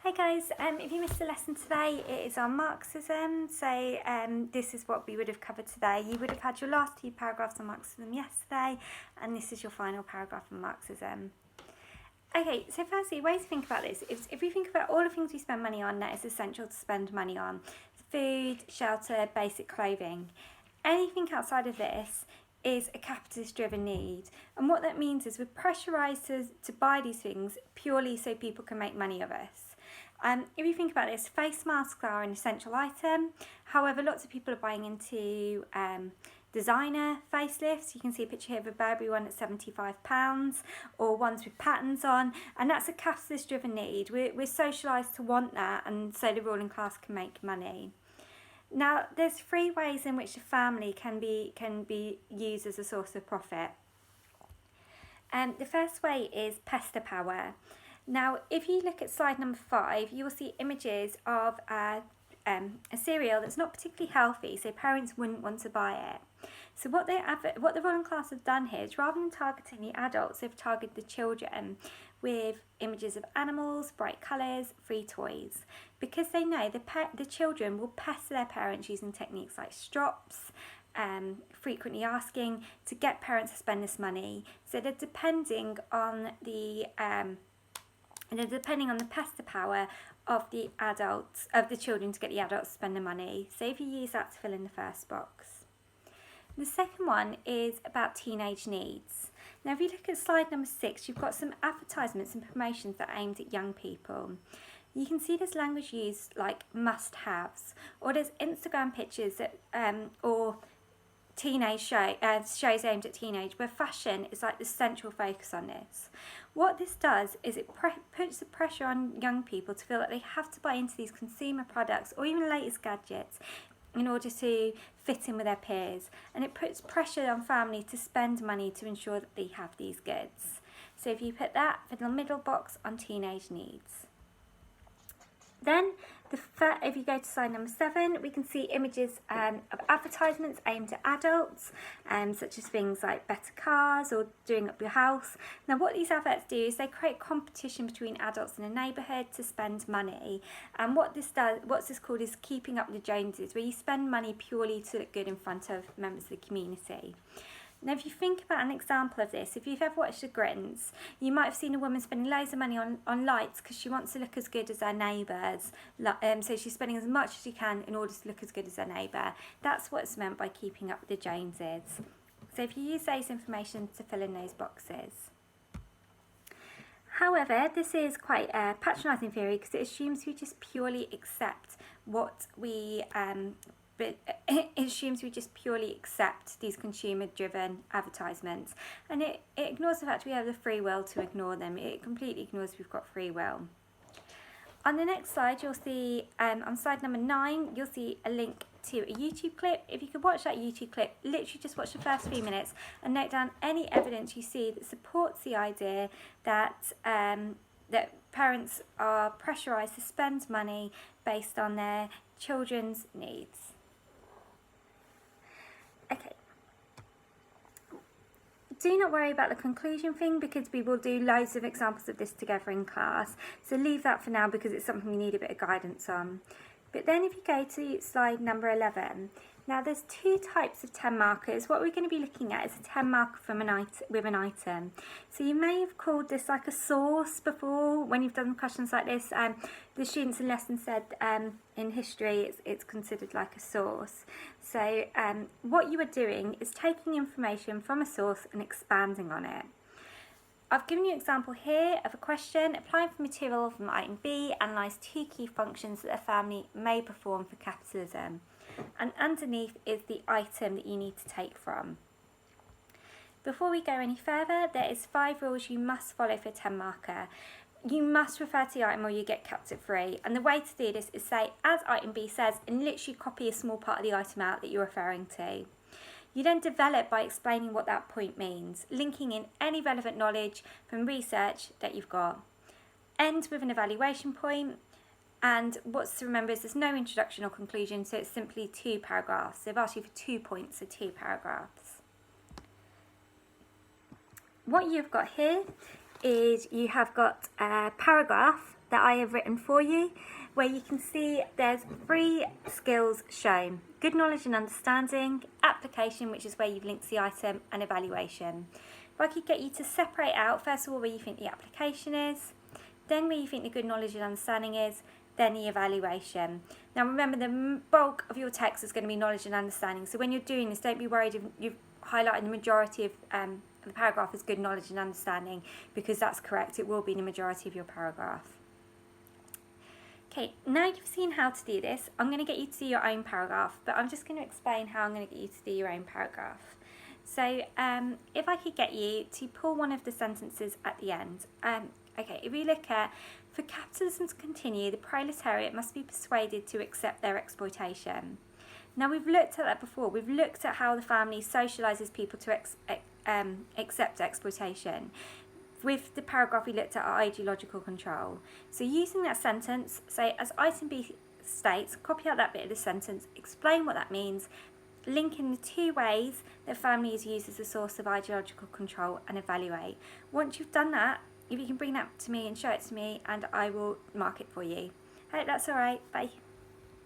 Hey guys, if you missed the lesson today, it is on Marxism. So this is what we would have covered today. You would have had your last two paragraphs on Marxism yesterday, and this is your final paragraph on Marxism. Okay, so firstly, ways to think about this is if we think about all the things we spend money on that is essential to spend money on: food, shelter, basic clothing. Anything outside of this is a capitalist driven need, and what that means is we're pressurised to buy these things purely so people can make money of us. If you think about this, face masks are an essential item. However, lots of people are buying into designer facelifts. You can see a picture here of a Burberry one at £75, or ones with patterns on, and that's a capitalist driven need. We're socialised to want that, and so the ruling class can make money. Now, there's three ways in which a family can be used as a source of profit. The first way is pester power. Now, if you look at slide number 5, you will see images of a cereal that's not particularly healthy, so parents wouldn't want to buy it. So what the ruling class have done here is, rather than targeting the adults, they've targeted the children with images of animals, bright colours, free toys, because they know the children will pester their parents using techniques like strops, frequently asking to get parents to spend this money. So they're depending on the pester power of the children to get the adults to spend the money. So if you use that to fill in the first box. The second one is about teenage needs. Now, if you look at slide number 6, you've got some advertisements and promotions that are aimed at young people. You can see there's language used like must-haves, or there's Instagram pictures that, or teenage shows aimed at teenage, where fashion is like the central focus on this. What this does is it puts the pressure on young people to feel that they have to buy into these consumer products or even the latest gadgets in order to fit in with their peers, and it puts pressure on family to spend money to ensure that they have these goods. So if you put that for the middle box on teenage needs. Then, if you go to slide number 7, we can see images of advertisements aimed at adults, such as things like better cars or doing up your house. Now, what these adverts do is they create competition between adults in a neighbourhood to spend money. And what's this called is keeping up with the Joneses, where you spend money purely to look good in front of members of the community. Now, if you think about an example of this, if you've ever watched The Grins, you might have seen a woman spending loads of money on lights because she wants to look as good as her neighbours. So she's spending as much as she can in order to look as good as her neighbour. That's what's meant by keeping up with the Joneses. So if you use those information to fill in those boxes. However, this is quite a patronising theory because it assumes we just purely accept it assumes we just purely accept these consumer-driven advertisements, and it ignores the fact we have the free will to ignore them. It completely ignores we've got free will. On the next slide, you'll see, on slide number 9, you'll see a link to a YouTube clip. If you could watch that YouTube clip, literally just watch the first few minutes and note down any evidence you see that supports the idea that that parents are pressurised to spend money based on their children's needs. Okay. Do not worry about the conclusion thing because we will do loads of examples of this together in class. So leave that for now because it's something we need a bit of guidance on. But then if you go to slide number 11, now there's two types of 10 markers. What we're going to be looking at is a 10 marker from with an item. So you may have called this like a source before when you've done questions like this. The students in lesson said in history it's considered like a source. So what you are doing is taking information from a source and expanding on it. I've given you an example here of a question: applying for material from item B, analyse 2 key functions that a family may perform for capitalism. And underneath is the item that you need to take from. Before we go any further, there is 5 rules you must follow for a 10 marker. You must refer to the item or you get capped at 3. And the way to do this is say, as item B says, and literally copy a small part of the item out that you're referring to. You then develop by explaining what that point means, linking in any relevant knowledge from research that you've got. End with an evaluation point, and what's to remember is there's no introduction or conclusion, so it's simply 2 paragraphs. They've asked you for 2 points, so 2 paragraphs. What you've got here is you have got a paragraph that I have written for you where you can see there's 3 skills shown: good knowledge and understanding, application, which is where you've linked the item, and evaluation. If I could get you to separate out, first of all, where you think the application is, then where you think the good knowledge and understanding is, then the evaluation. Now remember, the bulk of your text is going to be knowledge and understanding, so when you're doing this, don't be worried if you've highlighted the majority of the paragraph as good knowledge and understanding, because that's correct, it will be the majority of your paragraph. Okay, now you've seen how to do this, I'm going to get you to do your own paragraph, but I'm just going to explain how I'm going to get you to do your own paragraph. So if I could get you to pull one of the sentences at the end. Okay, if we look at, for capitalism to continue, the proletariat must be persuaded to accept their exploitation. Now we've looked at that before, we've looked at how the family socialises people to accept exploitation. With the paragraph we looked at ideological control. So using that sentence, say as item B states, copy out that bit of the sentence, explain what that means, link in the 2 ways that family is used as a source of ideological control, and evaluate. Once you've done that, if you can bring that to me and show it to me, and I will mark it for you. I hope that's alright. Bye.